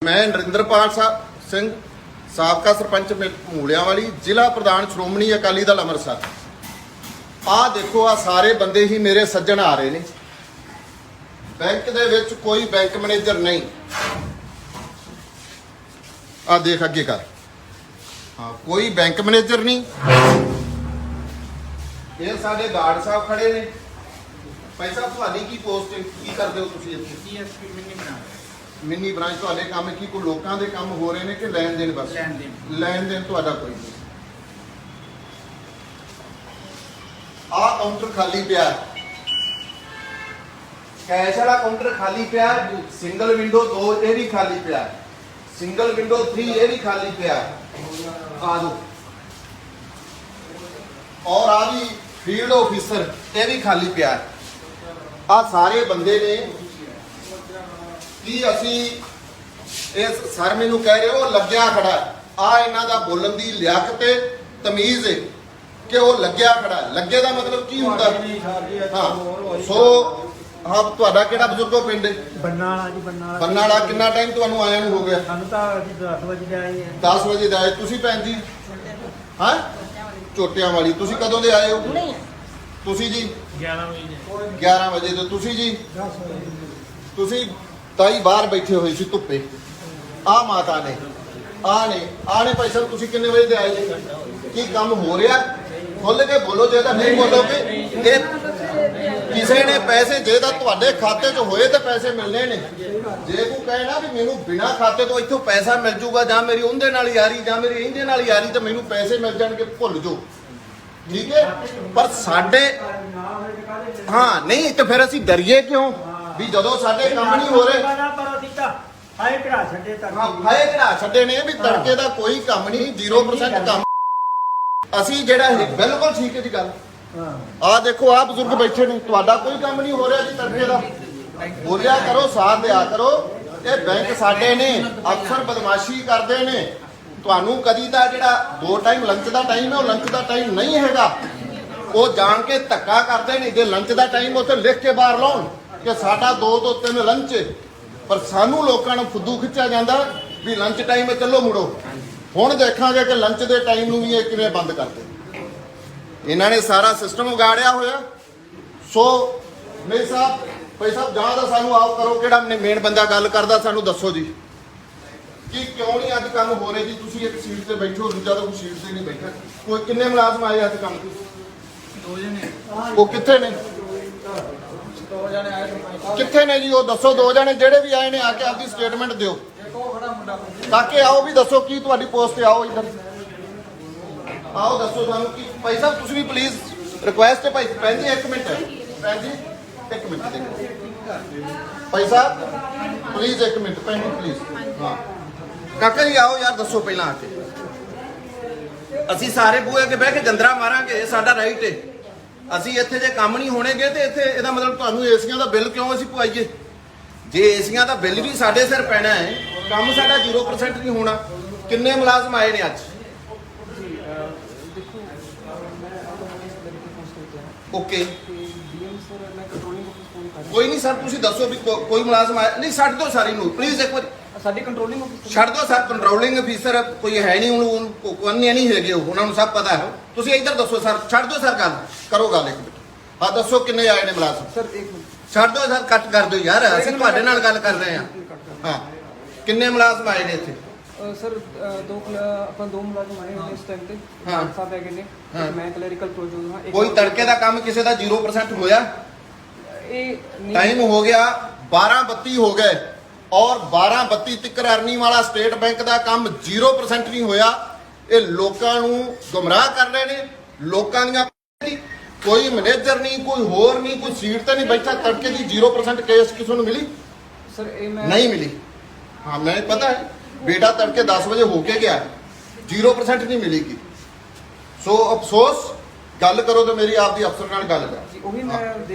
मैं नरिंदरपाल सिंह साबका सरपंच मूलियां वाली जिला प्रधान श्रोमणी अकाली दल अमृतसर। आ देखो आ सारे बंदे ही मेरे सज्जन आ रहे ने। बैंक दे विच कोई बैंक मैनेजर नहीं। आ देख अगे कर। हाँ कोई बैंक मैनेजर नहीं। ये साडे गार्ड साहब खड़े ने। भाई साहब तुहाडी की पोस्ट की करदे हो तुसीं इत्थे? मिनी ब्रांच ਤੁਹਾਡੇ ਕੰਮ ਕੀ ਕੋਈ ਲੋਕਾਂ ਦੇ ਕੰਮ ਹੋ ਰਹੇ ਨੇ ਕਿ ਲੈਣ ਦੇਣ ਬਸ? ਲੈਣ ਦੇਣ ਤੁਹਾਡਾ ਕੋਈ ਨਹੀਂ। ਆ ਕਾਊਂਟਰ ਖਾਲੀ ਪਿਆ, ਕੈਸ਼ ਵਾਲਾ ਕਾਊਂਟਰ ਖਾਲੀ ਪਿਆ, ਸਿੰਗਲ ਵਿੰਡੋ 2 ਇਹ ਵੀ ਖਾਲੀ ਪਿਆ, ਸਿੰਗਲ ਵਿੰਡੋ 3 ਇਹ ਵੀ ਖਾਲੀ ਪਿਆ। ਆ ਦੋ ਔਰ ਆ ਵੀ ਫੀਲਡ ਆਫੀਸਰ ਇਹ ਵੀ ਖਾਲੀ ਪਿਆ। ਆ ਸਾਰੇ ਬੰਦੇ ਨੇ कि असी इस सर मैनू कह रहे हो लग्या खड़ा। आ इन्हां दा बोलन दी लियाकत तमीज़ है कि वो लग्या खड़ा। लगे का मतलब की हुंदा? हाँ सो हाँ तुहाडा किहड़ा बजुर्गो पिंड है? बन्नाला। कितना टाइम तुहानू आया हो गया? 10 वजे आए। 10 वजे आए। तुसीं भैन जी? हाँ चोटियां वाली। तुसीं कदों दे आए हो? तुसीं जी 11 वजे। तो तुसीं जी? तुसीं ताई बाहर बैठे हुए सी धुप्पे। आ माता ने आने भाई साहब तुसीं किन्ने बजे आए जी? की काम हो रहा? खुल के बोलो। जे तां नहीं बोलोगे किसी ने पैसे जे तां तुहाडे खाते च होए तो पैसे मिलने ने। जे कोई कहे ना भी मैनू बिना खाते तो इत्थों पैसा मिल जूगा जां मेरी उहदे नाल यारी जां मेरी इहदे नाल यारी तो मैनू पैसे मिल जाणगे भुल जाओ। ठीक है पर साडे हाँ नहीं तो फिर असीं डरीए क्यों भी जदों साडे काम नहीं हो रहे? हाए घड़ा छड्डे ने भी तड़के दा कोई काम नहीं। 0% काम असी जेड़ा है बिल्कुल ठीक है जी गल। आ देखो आ बुजुर्ग बैठे ने तुहाडा कोई काम नहीं हो रहा जी तड़के दा। बोलिया करो साथ दिया करो। ये बैंक साडे ने अफसर बदमाशी करते ने। तुहानू कदी दा जेड़ा 2 टाइम लंच दा टाइम है वो लंच दा टाइम नहीं हैगा। वो जान के धक्का करते ने। जे लंच दा टाइम उत्ते लिख के बाहर लाउण कि साडा 2 तो 3 लंच पर सानू लोगों को फुद्दू खिंचा जाता भी लंच टाइम चलो मुड़ो। हुण देखांगे कि लंच के टाइम भी ये किवें बंद करते। इन्होंने सारा सिस्टम उगाड़िया होया। सो मेरे साहब भाई साहब जहाँ का सानू आओ करो किहड़ा मेन बंदा गल करदा सानू दसो जी कि क्यों नहीं अज काम हो रहे जी? तुसीं एक सीट से बैठे हो दूजा तो कोई सीट से नहीं बैठा। कोई किन्ने मुलाजम आए अज काम? 2 जने। वो कित्थे ने? कित्थे ने जी? वो दसो 2 जने जेडे भी आए ने आके आपकी स्टेटमेंट दिओ ताकि आओ भी दसो की तुहाडी पोस्ट ते आओ इधर आओ दसो सानू की। भाई साहब तुसीं भी प्लीज रिक्वेस्ट है भाई भैन जी 1 मिनट भैन जी 1 मिनट देखो भाई साहब प्लीज 1 मिनट भैन जी प्लीज। हाँ काका जी आओ यार दसो पहला आके। असीं सारे बूहे अगे बह के जंदरा मारांगे साडा राइट है। ਅਸੀਂ ਇੱਥੇ ਜੇ ਕੰਮ ਨਹੀਂ ਹੋਣਗੇ ਤੇ ਇੱਥੇ ਇਹਦਾ ਮਤਲਬ ਤੁਹਾਨੂੰ ਏਸੀਆਂ ਦਾ ਬਿੱਲ ਕਿਉਂ ਅਸੀਂ ਪਵਾਈਏ? ਜੇ ਏਸੀਆਂ ਦਾ ਬਿੱਲ ਵੀ ਸਾਡੇ ਸਿਰ ਪੈਣਾ ਹੈ ਕੰਮ ਸਾਡਾ 0% ਨਹੀਂ ਹੋਣਾ। ਕਿੰਨੇ ਮੁਲਾਜ਼ਮ ਆਏ ਨੇ ਅੱਜ? ਓਕੇ ਕੋਈ ਨਹੀਂ ਸਰ ਤੁਸੀਂ ਦੱਸੋ ਵੀ ਕੋਈ ਮੁਲਾਜ਼ਮ ਆਇਆ ਨਹੀਂ? ਛੱਡ ਦਿਓ ਸਾਰੀ ਨੂੰ ਪਲੀਜ਼ ਇੱਕ ਵਾਰੀ। ਸਾਡੀ ਕੰਟਰੋਲਿੰਗ ਆਫਿਸਰ ਛੱਡ ਦਿਓ ਸਰ। ਕੰਟਰੋਲਿੰਗ ਅਫੀਸਰ ਕੋਈ ਹੈ ਨਹੀਂ ਹੁਣ ਕੋਨੇ ਨਹੀਂ ਹੈਗੇ ਉਹਨਾਂ ਨੂੰ ਸਭ ਪਤਾ ਹੈ। ਤੁਸੀਂ ਇੱਧਰ ਦੱਸੋ ਸਰ। ਛੱਡ ਦਿਓ ਸਰ ਗੱਲ ਕਰੋ ਗੱਲ 1 ਮਿੰਟ। ਹਾਂ ਦੱਸੋ ਕਿੰਨੇ ਆਏ ਨੇ ਮੁਲਾਜ਼ਮ? ਸਰ 1 ਮਿੰਟ ਛੱਡ ਦਿਓ ਸਰ ਕੱਟ ਕਰ ਦਿਓ ਯਾਰ ਅਸੀਂ ਤੁਹਾਡੇ ਨਾਲ ਗੱਲ ਕਰ ਰਹੇ ਹਾਂ। ਹਾਂ ਕਿੰਨੇ ਮੁਲਾਜ਼ਮ ਆਏ ਨੇ ਇੱਥੇ? ਸਰ ਆਪਾਂ 2 ਮੁਲਾਜ਼ਮ ਆਏ ਹੋਏ ਇਸ ਟਾਈਮ ਤੇ। ਹਾਂ ਸਾਹਿਬ ਹੈਗੇ ਨੇ। ਮੈਂ ਕਲੈਰੀਕਲ ਪ੍ਰੋਜੈਕਟ ਹਾਂ। ਕੋਈ ਤੜਕੇ ਦਾ ਕੰਮ ਕਿਸੇ ਦਾ 0% ਹੋਇਆ? ਇਹ टाइम हो गया 12:32 हो गए और 12:32 तक अर्नी वाला स्टेट बैंक का काम 0% नहीं होया। ये लोगों को गुमराह कर रहे ने। लोगों दी कोई मैनेजर नहीं कोई होर नहीं कोई सीट ते नहीं बैठा। तड़के की 0% केस किसी को मिली? सर नहीं मिली। हाँ मैं पता है बेटा तड़के 10 बजे होके गया 0% नहीं मिलेगी। सो अफसोस गल करो तो मेरी आपकी अफसर नाल गल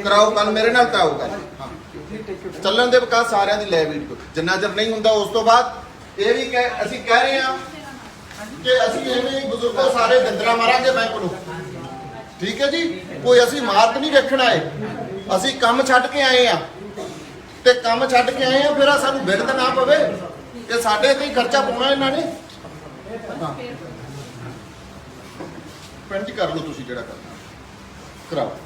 कराओ गल मेरे नाल कराओ गल। ਚੱਲਣ ਦੇ ਵਿਕਾਸ ਸਾਰਿਆਂ ਦੀ ਲੈ ਵੀਡੀਓ ਜਿੰਨਾ ਚਿਰ ਨਹੀਂ ਹੁੰਦਾ। ਉਸ ਤੋਂ ਬਾਅਦ ਇਹ ਵੀ ਅਸੀਂ ਕਹਿ ਰਹੇ ਹਾਂ ਕਿ ਅਸੀਂ ਐਵੇਂ ਹੀ ਬਜ਼ੁਰਗੋ ਸਾਰੇ ਦੰਦਰਾ ਮਾਰਾਂਗੇ ਬੈਂਕ ਨੂੰ। ਠੀਕ ਹੈ ਜੀ ਕੋਈ ਅਸੀਂ ਮਾਰਕ ਨਹੀਂ ਵੇਖਣਾ ਹੈ। ਅਸੀਂ ਕੰਮ ਛੱਡ ਕੇ ਆਏ ਆ ਤੇ ਕੰਮ ਛੱਡ ਕੇ ਆਏ ਆ ਫਿਰ ਸਾਨੂੰ ਬਿੱਲ ਤਾਂ ਨਾ ਪਵੇ। ਇਹ ਸਾਡੇ ਤੇ ਹੀ ਖਰਚਾ ਪਾਉਣਾ ਇਹਨਾਂ ਨੇ। ਹਾਂ ਪਿੰਡ 'ਚ ਕਰ ਲਓ ਤੁਸੀਂ ਜਿਹੜਾ ਕਰਨਾ ਕਰਾਓ।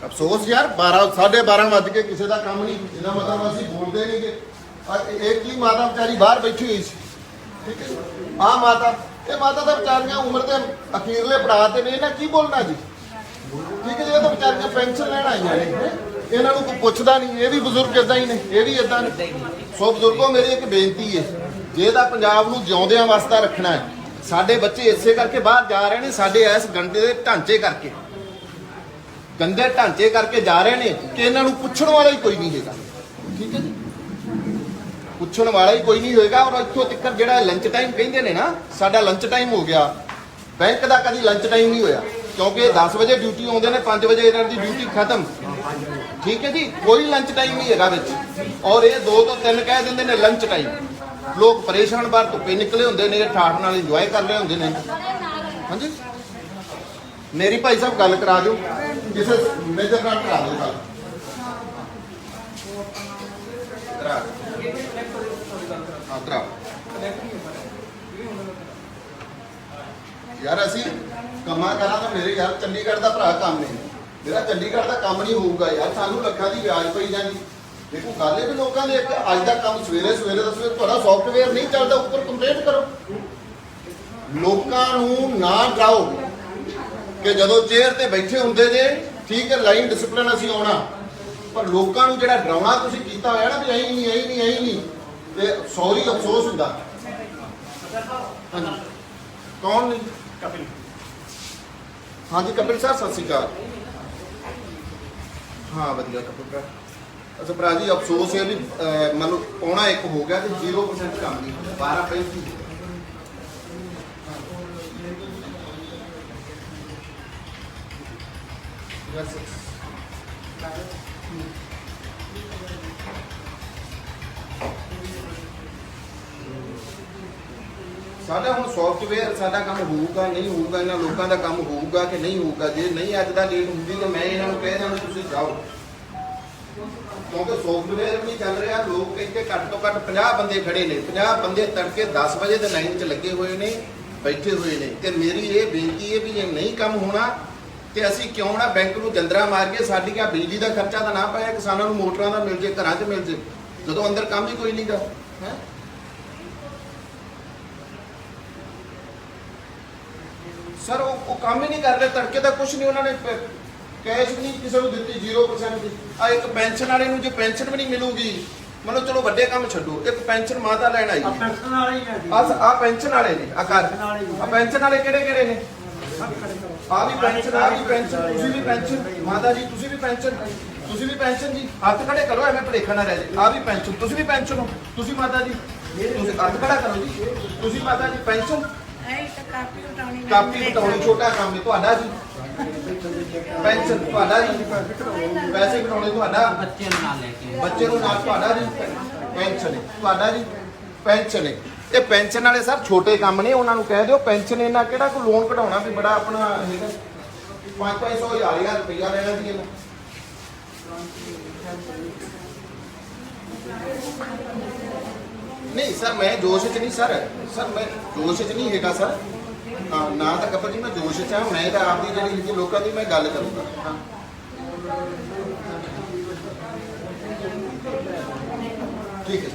ਅਫਸੋਸ ਯਾਰ 12:30 ਵੱਜ ਕੇ ਕਿਸੇ ਦਾ ਕੰਮ ਨਹੀਂ, ਇਹਦਾ ਮਤਲਬ ਅਸੀਂ ਬੋਲਦੇ ਨਹੀਂ ਕਿ ਇੱਕ ਹੀ ਮਾਤਾ ਵਿਚਾਰੀ ਬਾਹਰ ਬੈਠੀ ਹੋਈ ਸੀ, ਠੀਕ ਹੈ। ਆਹ ਮਾਤਾ, ਇਹ ਮਾਤਾ ਤਾਂ ਵਿਚਾਰੀਆਂ ਉਮਰ ਦੇ ਅਖੀਰਲੇ ਪੜਾਅ ਤੇ ਨੇ, ਇਹਨਾਂ ਕੀ ਬੋਲਣਾ ਜੀ, ਠੀਕ ਹੈ ਜੀ। ਇਹ ਤਾਂ ਵਿਚਾਰੀਆਂ ਪੈਨਸ਼ਨ ਲੈਣ ਆਈਆਂ ਨੇ, ਇਹਨਾਂ ਨੂੰ ਕੋਈ ਪੁੱਛਦਾ ਨਹੀਂ। ਇਹ ਵੀ ਬਜ਼ੁਰਗ ਇਦਾਂ ਹੀ ਨੇ, ਇਹ ਵੀ ਇਦਾਂ ਨੇ। ਸੋ ਬਜ਼ੁਰਗੋ ਮੇਰੀ ਇੱਕ ਬੇਨਤੀ ਹੈ, ਜੇ ਤਾਂ ਪੰਜਾਬ ਨੂੰ ਜਿਉਂਦਿਆਂ ਵਾਸਤਾ ਰੱਖਣਾ ਹੈ, ਸਾਡੇ ਬੱਚੇ ਇਸੇ ਕਰਕੇ ਬਾਹਰ ਜਾ ਰਹੇ ਨੇ, ਸਾਡੇ ਇਸ ਗੰਦੇ ਦੇ ਢਾਂਚੇ ਕਰਕੇ, ਗੰਦੇ ਢਾਂਚੇ ਕਰਕੇ ਜਾ ਰਹੇ ਨੇ ਕਿ ਇਹਨਾਂ ਨੂੰ ਪੁੱਛਣ ਵਾਲਾ ਹੀ ਕੋਈ ਨਹੀਂ ਹੈਗਾ, ਠੀਕ ਹੈ ਜੀ। ਪੁੱਛਣ ਵਾਲਾ ਹੀ ਕੋਈ ਨਹੀਂ ਹੋਏਗਾ। ਔਰ ਇੱਥੋਂ ਤੱਕ ਜਿਹੜਾ ਲੰਚ ਟਾਈਮ ਕਹਿੰਦੇ ਨੇ ਨਾ, ਸਾਡਾ ਲੰਚ ਟਾਈਮ ਹੋ ਗਿਆ, ਬੈਂਕ ਦਾ ਕਦੀ ਲੰਚ ਟਾਈਮ ਨਹੀਂ ਹੋਇਆ, ਕਿਉਂਕਿ 10 ਵਜੇ ਡਿਊਟੀ ਆਉਂਦੇ ਨੇ, 5 ਵਜੇ ਇਹਨਾਂ ਦੀ ਡਿਊਟੀ ਖਤਮ, ਠੀਕ ਹੈ ਜੀ। ਕੋਈ ਲੰਚ ਟਾਈਮ ਨਹੀਂ ਹੈਗਾ ਵਿੱਚ, ਔਰ ਇਹ 2 ਤੋਂ 3 ਕਹਿ ਦਿੰਦੇ ਨੇ ਲੰਚ ਟਾਈਮ। ਲੋਕ ਪਰੇਸ਼ਾਨ ਬਾਹਰ ਧੁੱਪੇ ਨਿਕਲੇ ਹੁੰਦੇ ਨੇ, ਠਾਠ ਨਾਲ ਇੰਜੋਏ ਕਰ ਰਹੇ ਹੁੰਦੇ ਨੇ। ਹਾਂਜੀ ਮੇਰੀ ਭਾਈ ਸਾਹਿਬ ਗੱਲ ਕਰਾ ਦਿਓ, ਕਿਸੇ ਮੇਜਰ ਨਾਲ ਕਰਾ ਦਿਓ ਗੱਲ, ਕਰਾ ਹਾਂ ਕਰਾ। ਯਾਰ ਅਸੀਂ ਕੰਮਾਂ ਕਰਾਂ ਤਾਂ ਮੇਰੇ ਯਾਰ ਚੰਡੀਗੜ੍ਹ ਦਾ ਭਰਾ ਕੰਮ ਨਹੀਂ, ਮੇਰਾ ਚੰਡੀਗੜ੍ਹ ਦਾ ਕੰਮ ਨਹੀਂ ਹੋਊਗਾ ਯਾਰ, ਸਾਨੂੰ ਲੱਖਾਂ ਦੀ ਵਿਆਜ ਪਈ ਜਾਂਦੀ। ਦੇਖੋ ਗੱਲ ਇਹ ਵੀ ਲੋਕਾਂ ਦੇ ਇੱਕ ਅੱਜ ਦਾ ਕੰਮ ਸਵੇਰੇ ਦਾ ਸਵੇਰ ਤੁਹਾਡਾ ਸੌਫਟਵੇਅਰ ਨਹੀਂ ਚੱਲਦਾ, ਉੱਪਰ ਕੰਪਲੇਂਟ ਕਰੋ। ਲੋਕਾਂ ਨੂੰ ਨਾ ਡਰਾਓ ਕਿ ਜਦੋਂ ਚੇਅਰ ਤੇ ਬੈਠੇ ਹੁੰਦੇ ਜੇ, ਠੀਕ ਹੈ, ਲਾਈਨ ਡਿਸਪਲਿਨ ਅਸੀਂ ਆਉਣਾ, ਪਰ ਲੋਕਾਂ ਨੂੰ ਜਿਹੜਾ ਡਰਾਉਣਾ ਤੁਸੀਂ ਕੀਤਾ ਹੋਇਆ ਨਾ ਵੀ ਐਂ ਨਹੀਂ, ਤੇ ਸੌਰੀ ਅਫਸੋਸ ਹੁੰਦਾ। ਹਾਂਜੀ ਕੌਣ ਨਹੀਂ? ਕਪਿਲ। ਹਾਂਜੀ ਕਪਿਲ ਸਰ ਸਤਿ ਸ਼੍ਰੀ ਅਕਾਲ। ਹਾਂ ਵਧੀਆ ਕਪਿਲ ਸਰ। ਅੱਛਾ ਭਰਾ ਜੀ ਅਫਸੋਸ ਹੈ ਵੀ ਮੰਨ ਲਓ ਪੌਣਾ 1 ਹੋ ਗਿਆ ਤੇ 0% ਕੰਮ ਨਹੀਂ, 12 ਪਈ ਸੀ। ਸਾਡਾ ਹੁਣ ਸੌਫਟਵੇਅਰ ਸਾਡਾ ਕੰਮ ਹੋਊਗਾ ਨਹੀਂ ਹੋਊਗਾ, ਇਹਨਾਂ ਲੋਕਾਂ ਦਾ ਕੰਮ ਹੋਊਗਾ ਕਿ ਨਹੀਂ ਹੋਊਗਾ। ਜੇ ਨਹੀਂ ਅੱਜ ਦਾ ਡੇਟ ਹੁੰਦੀ ਤਾਂ ਮੈਂ ਇਹਨਾਂ ਨੂੰ ਕਹਿ ਦਿਆਂ ਤੁਸੀਂ ਜਾਓ, ਕਿਉਂਕਿ ਸੌਫਟਵੇਅਰ ਨਹੀਂ ਚੱਲ ਰਿਹਾ। ਲੋਕ ਇੱਥੇ ਘੱਟ ਤੋਂ ਘੱਟ 50 ਬੰਦੇ ਖੜੇ ਨੇ, 50 ਬੰਦੇ ਤੜਕੇ 10 ਵਜੇ ਦੇ ਲਾਈਨ 'ਚ ਲੱਗੇ ਹੋਏ ਨੇ, ਬੈਠੇ ਹੋਏ ਨੇ। ਤੇ ਮੇਰੀ ਇਹ ਬੇਨਤੀ ਹੈ ਵੀ ਜੇ ਨਹੀਂ ਕੰਮ ਹੋਣਾ ਤੇ ਅਸੀਂ ਕਿਉਂ ਨਾ ਬੈਂਕ ਨੂੰ ਜੰਦਰਾ ਮਾਰ ਕੇ ਸਾਡੀ ਕਿਆ ਬਿਜਲੀ ਦਾ ਖਰਚਾ ਤਾਂ ਨਾ ਪਾਇਆ, ਕਿਸਾਨਾਂ ਨੂੰ ਮੋਟਰਾਂ ਦਾ ਮਿਲ ਜੇ, ਘਰਾਂ 'ਚ ਮਿਲ ਜੇ, ਜਦੋਂ ਅੰਦਰ ਕੰਮ ਹੀ ਕੋਈ ਨਹੀਂਗਾ ਹੈ। ਸਰ ਉਹ ਕੰਮ ਹੀ ਨਹੀਂ ਕਰ ਰਹੇ, ਤੜਕੇ ਦਾ ਕੁਝ ਨਹੀਂ, ਉਹਨਾਂ ਨੇ ਕੈਸ਼ ਵੀ ਨਹੀਂ ਕਿਸੇ ਨੂੰ ਦਿੱਤੀ, 0% ਦੀ। ਆ ਇੱਕ ਪੈਨਸ਼ਨ ਵਾਲੇ ਨੂੰ ਜੇ ਪੈਨਸ਼ਨ ਵੀ ਨਹੀਂ ਮਿਲੂਗੀ, ਮਤਲਬ ਚਲੋ ਵੱਡੇ ਕੰਮ ਛੱਡੋ, ਇੱਕ ਪੈਨਸ਼ਨ ਮਾਤਾ ਲੈਣ ਆਈ, ਪੈਨਸ਼ਨ ਵਾਲੇ ਹੀ ਨੇ, ਆ ਪੈਨਸ਼ਨ ਵਾਲੇ ਨੇ, ਆ ਪੈਨਸ਼ਨ ਵਾਲੇ ਕਿਹੜੇ ਨੇ? ਆ ਵੀ ਪੈਨਸ਼ਨ, ਤੁਸੀਂ ਵੀ ਪੈਨਸ਼ਨ, ਮਾਤਾ ਜੀ ਤੁਸੀਂ ਵੀ ਪੈਨਸ਼ਨ ਜੀ, ਹੱਥ ਖੜੇ ਕਰੋ, ਐਵੇਂ ਭੁਲੇਖਾ ਨਾ ਰਹਿ ਜਾਏ। ਆ ਵੀ ਪੈਨਸ਼ਨ, ਤੁਸੀਂ ਵੀ ਪੈਨਸ਼ਨ ਹੋ, ਤੁਸੀਂ ਮਾਤਾ ਜੀ ਤੁਸੀਂ ਹੱਥ ਖੜਾ ਕਰੋ ਜੀ, ਤੁਸੀਂ ਮਾਤਾ ਜੀ ਪੈਨਸ਼ਨ। ਕਾਪੀ ਕਟਾਉਣੀ ਛੋਟਾ ਕੰਮ ਹੈ ਤੁਹਾਡਾ ਜੀ, ਪੈਨਸ਼ਨ ਤੁਹਾਡਾ ਜੀ, ਪੈਸੇ ਕਟਾਉਣੇ ਤੁਹਾਡਾ, ਬੱਚੇ ਨੂੰ ਨਾਲ ਤੁਹਾਡਾ ਜੀ, ਪੈਨਸ਼ਨ ਹੈ ਤੁਹਾਡਾ ਜੀ, ਪੈਨਸ਼ਨ ਹੈ। ਇਹ ਪੈਨਸ਼ਨ ਵਾਲੇ ਸਰ ਛੋਟੇ ਕੰਮ ਨੇ, ਉਹਨਾਂ ਨੂੰ ਕਹਿ ਦਿਓ ਪੈਨਸ਼ਨ। ਇਹਨਾਂ ਕਿਹੜਾ ਕੋਈ ਲੋਨ ਕਢਾਉਣਾ ਵੀ ਬੜਾ ਆਪਣਾ ਹੈਗਾ, 500 1000 ਰੁਪਇਆ ਲੈਣਾ ਜੀ ਇਹਨਾਂ। ਨਹੀਂ ਸਰ ਮੈਂ ਜੋਸ਼ 'ਚ ਨਹੀਂ, ਸਰ ਮੈਂ ਜੋਸ਼ 'ਚ ਨਹੀਂ ਹੈਗਾ ਸਰ, ਨਾ ਤਾਂ ਕਪਲ ਜੀ ਮੈਂ ਜੋਸ਼ 'ਚ ਆ, ਮੈਂ ਤਾਂ ਆਪਦੀ ਜਿਹੜੀ ਲੋਕਾਂ ਦੀ ਮੈਂ ਗੱਲ ਕਰੂੰਗਾ। ਠੀਕ ਹੈ